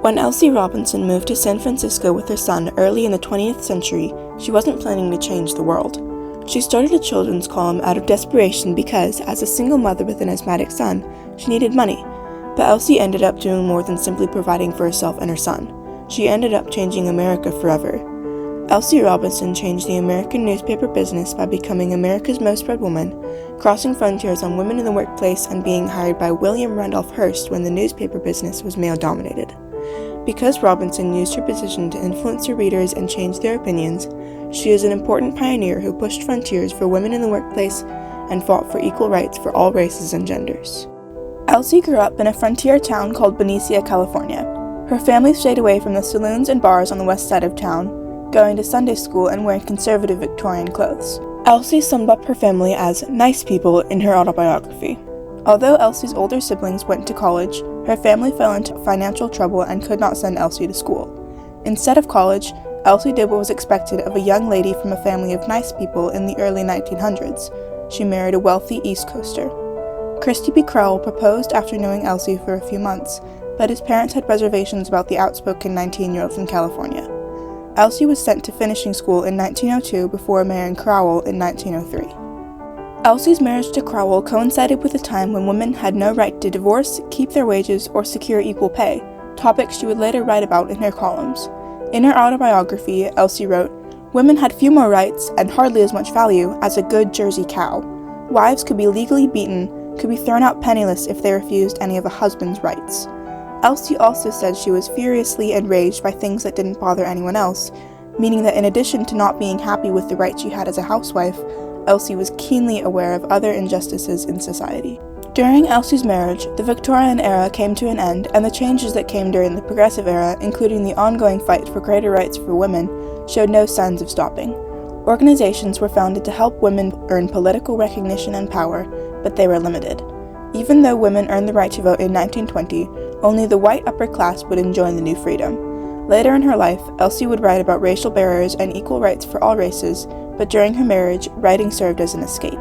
When Elsie Robinson moved to San Francisco with her son early in the 20th century, she wasn't planning to change the world. She started a children's column out of desperation because, as a single mother with an asthmatic son, she needed money. But Elsie ended up doing more than simply providing for herself and her son. She ended up changing America forever. Elsie Robinson changed the American newspaper business by becoming America's most read woman, crossing frontiers on women in the workplace, and being hired by William Randolph Hearst when the newspaper business was male-dominated. Because Robinson used her position to influence her readers and change their opinions, she is an important pioneer who pushed frontiers for women in the workplace and fought for equal rights for all races and genders. Elsie grew up in a frontier town called Benicia, California. Her family stayed away from the saloons and bars on the west side of town, going to Sunday school and wearing conservative Victorian clothes. Elsie summed up her family as nice people in her autobiography. Although Elsie's older siblings went to college, her family fell into financial trouble and could not send Elsie to school. Instead of college, Elsie did what was expected of a young lady from a family of nice people in the early 1900s. She married a wealthy East Coaster. Christy B. Crowell proposed after knowing Elsie for a few months, but his parents had reservations about the outspoken 19-year-old from California. Elsie was sent to finishing school in 1902 before marrying Crowell in 1903. Elsie's marriage to Crowell coincided with a time when women had no right to divorce, keep their wages, or secure equal pay, topics she would later write about in her columns. In her autobiography, Elsie wrote, "Women had few more rights and hardly as much value as a good Jersey cow. Wives could be legally beaten, could be thrown out penniless if they refused any of a husband's rights." Elsie also said she was furiously enraged by things that didn't bother anyone else, meaning that in addition to not being happy with the rights she had as a housewife, Elsie was keenly aware of other injustices in society. During Elsie's marriage, the Victorian era came to an end, and the changes that came during the Progressive era, including the ongoing fight for greater rights for women, showed no signs of stopping. Organizations were founded to help women earn political recognition and power, but they were limited. Even though women earned the right to vote in 1920, only the white upper class would enjoy the new freedom. Later in her life, Elsie would write about racial barriers and equal rights for all races, but during her marriage, writing served as an escape.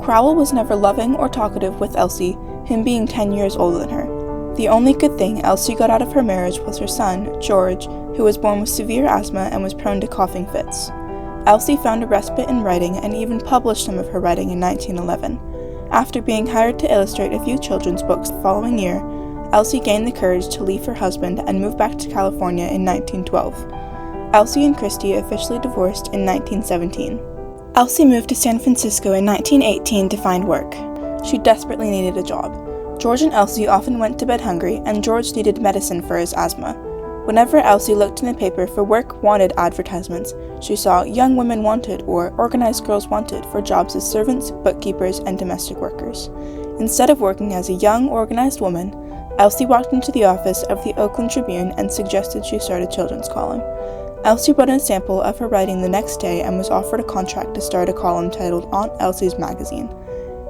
Crowell was never loving or talkative with Elsie, him being 10 years older than her. The only good thing Elsie got out of her marriage was her son, George, who was born with severe asthma and was prone to coughing fits. Elsie found a respite in writing and even published some of her writing in 1911. After being hired to illustrate a few children's books the following year, Elsie gained the courage to leave her husband and move back to California in 1912. Elsie and Christy officially divorced in 1917. Elsie moved to San Francisco in 1918 to find work. She desperately needed a job. George and Elsie often went to bed hungry, and George needed medicine for his asthma. Whenever Elsie looked in the paper for work wanted advertisements, she saw young women wanted or organized girls wanted for jobs as servants, bookkeepers, and domestic workers. Instead of working as a young, organized woman, Elsie walked into the office of the Oakland Tribune and suggested she start a children's column. Elsie wrote a sample of her writing the next day and was offered a contract to start a column titled Aunt Elsie's Magazine.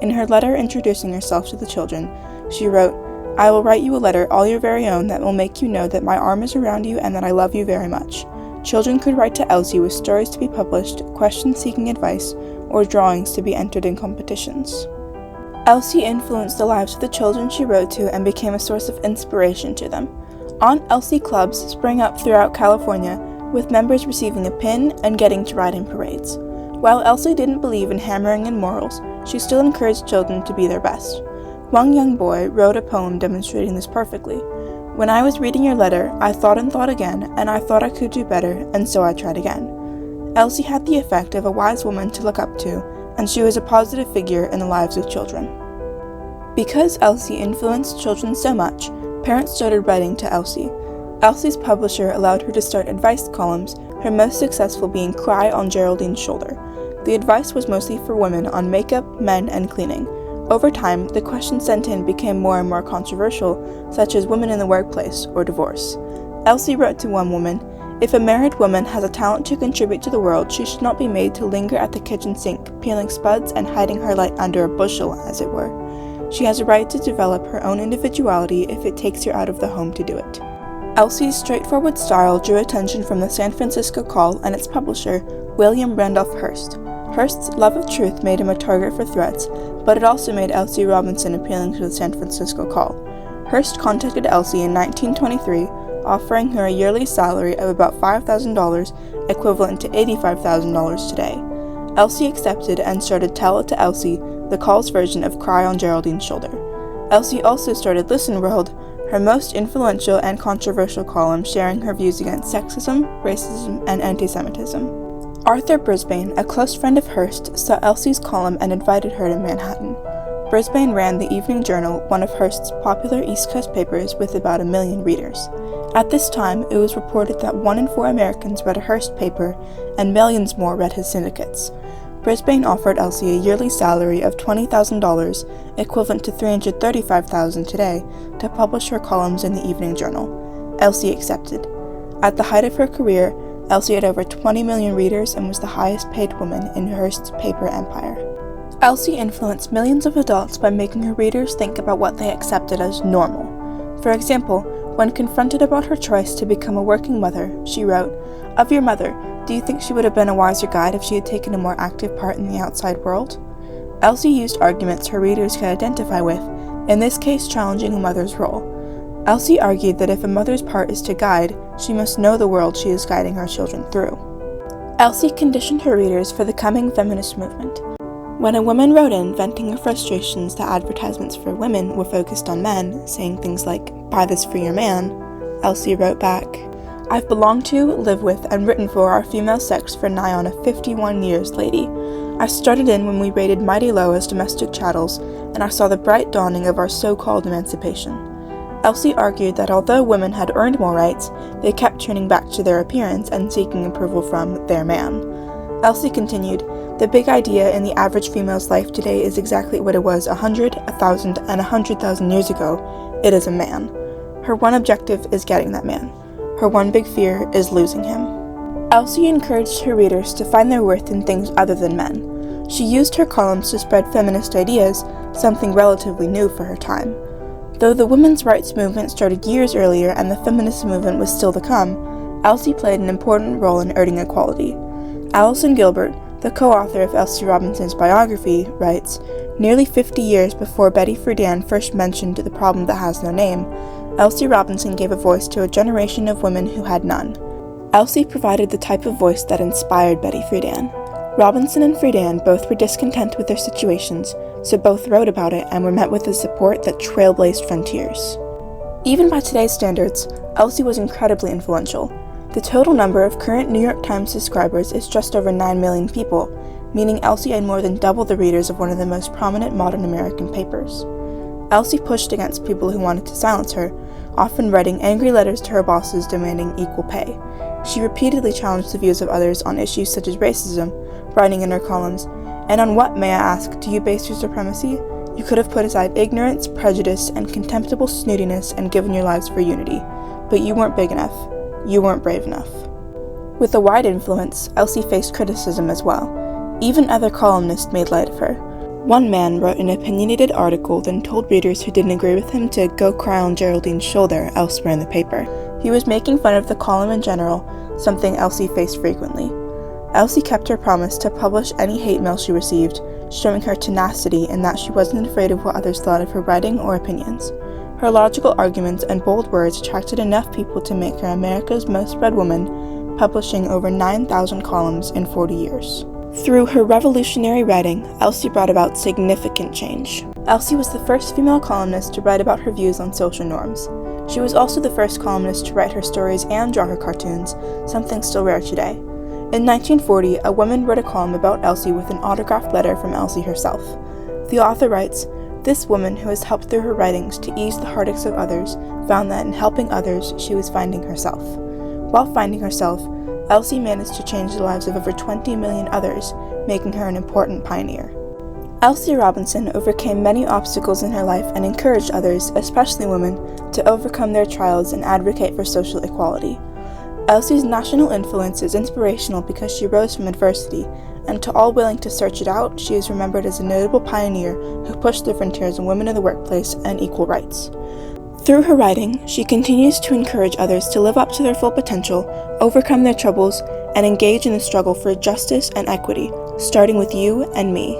In her letter introducing herself to the children, she wrote, "I will write you a letter all your very own that will make you know that my arm is around you and that I love you very much." Children could write to Elsie with stories to be published, questions seeking advice, or drawings to be entered in competitions. Elsie influenced the lives of the children she wrote to and became a source of inspiration to them. Aunt Elsie clubs sprang up throughout California, with members receiving a pin and getting to ride in parades. While Elsie didn't believe in hammering in morals, she still encouraged children to be their best. One young boy wrote a poem demonstrating this perfectly. "When I was reading your letter, I thought and thought again, and I thought I could do better, and so I tried again." Elsie had the effect of a wise woman to look up to, and she was a positive figure in the lives of children. Because Elsie influenced children so much, parents started writing to Elsie. Elsie's publisher allowed her to start advice columns, her most successful being Cry on Geraldine's Shoulder. The advice was mostly for women on makeup, men, and cleaning. Over time, the questions sent in became more and more controversial, such as women in the workplace or divorce. Elsie wrote to one woman, "If a married woman has a talent to contribute to the world, she should not be made to linger at the kitchen sink, peeling spuds and hiding her light under a bushel, as it were. She has a right to develop her own individuality if it takes her out of the home to do it." Elsie's straightforward style drew attention from the San Francisco Call and its publisher, William Randolph Hearst. Hearst's love of truth made him a target for threats, but it also made Elsie Robinson appealing to the San Francisco Call. Hearst contacted Elsie in 1923, offering her a yearly salary of about $5,000, equivalent to $85,000 today. Elsie accepted and started Tell It to Elsie, the Call's version of Cry on Geraldine's Shoulder. Elsie also started Listen World, her most influential and controversial column, sharing her views against sexism, racism, and anti-Semitism. Arthur Brisbane, a close friend of Hearst, saw Elsie's column and invited her to Manhattan. Brisbane ran the Evening Journal, one of Hearst's popular East Coast papers with about 1 million readers. At this time, it was reported that 1 in 4 Americans read a Hearst paper, and millions more read his syndicates. Brisbane offered Elsie a yearly salary of $20,000, equivalent to $335,000 today, to publish her columns in the Evening Journal. Elsie accepted. At the height of her career, Elsie had over 20 million readers and was the highest paid woman in Hearst's paper empire. Elsie influenced millions of adults by making her readers think about what they accepted as normal. For example, when confronted about her choice to become a working mother, she wrote, "Of your mother, do you think she would have been a wiser guide if she had taken a more active part in the outside world?" Elsie used arguments her readers could identify with, in this case challenging a mother's role. Elsie argued that if a mother's part is to guide, she must know the world she is guiding her children through. Elsie conditioned her readers for the coming feminist movement. When a woman wrote in venting her frustrations that advertisements for women were focused on men, saying things like, "Buy this for your man," Elsie wrote back, "I've belonged to, lived with, and written for our female sex for nigh on 51 years, lady. I started in when we rated mighty low as domestic chattels, and I saw the bright dawning of our so-called emancipation." Elsie argued that although women had earned more rights, they kept turning back to their appearance and seeking approval from their man. Elsie continued, "The big idea in the average female's life today is exactly what it was 100, 1,000, and 100,000 years ago. It is a man. Her one objective is getting that man. Her one big fear is losing him." Elsie encouraged her readers to find their worth in things other than men. She used her columns to spread feminist ideas, something relatively new for her time. Though the women's rights movement started years earlier and the feminist movement was still to come, Elsie played an important role in earning equality. Alison Gilbert, the co-author of Elsie Robinson's biography, writes, "Nearly 50 years before Betty Friedan first mentioned the problem that has no name, Elsie Robinson gave a voice to a generation of women who had none. Elsie provided the type of voice that inspired Betty Friedan. Robinson and Friedan both were discontent with their situations, so both wrote about it and were met with a support that trailblazed frontiers." Even by today's standards, Elsie was incredibly influential. The total number of current New York Times subscribers is just over 9 million people, meaning Elsie had more than double the readers of one of the most prominent modern American papers. Elsie pushed against people who wanted to silence her, often writing angry letters to her bosses demanding equal pay. She repeatedly challenged the views of others on issues such as racism, writing in her columns, "And on what, may I ask, do you base your supremacy? You could have put aside ignorance, prejudice, and contemptible snootiness and given your lives for unity. But you weren't big enough. You weren't brave enough." With a wide influence, Elsie faced criticism as well. Even other columnists made light of her. One man wrote an opinionated article, then told readers who didn't agree with him to go cry on Geraldine's shoulder elsewhere in the paper. He was making fun of the column in general, something Elsie faced frequently. Elsie kept her promise to publish any hate mail she received, showing her tenacity in that she wasn't afraid of what others thought of her writing or opinions. Her logical arguments and bold words attracted enough people to make her America's most read woman, publishing over 9,000 columns in 40 years. Through her revolutionary writing, Elsie brought about significant change. Elsie was the first female columnist to write about her views on social norms. She was also the first columnist to write her stories and draw her cartoons, something still rare today. In 1940, a woman wrote a column about Elsie with an autographed letter from Elsie herself. The author writes, "This woman, who has helped through her writings to ease the heartaches of others, found that in helping others, she was finding herself. While finding herself, Elsie managed to change the lives of over 20 million others, making her an important pioneer." Elsie Robinson overcame many obstacles in her life and encouraged others, especially women, to overcome their trials and advocate for social equality. Elsie's national influence is inspirational because she rose from adversity, and to all willing to search it out, she is remembered as a notable pioneer who pushed the frontiers of women in the workplace and equal rights. Through her writing, she continues to encourage others to live up to their full potential, overcome their troubles, and engage in the struggle for justice and equity, starting with you and me.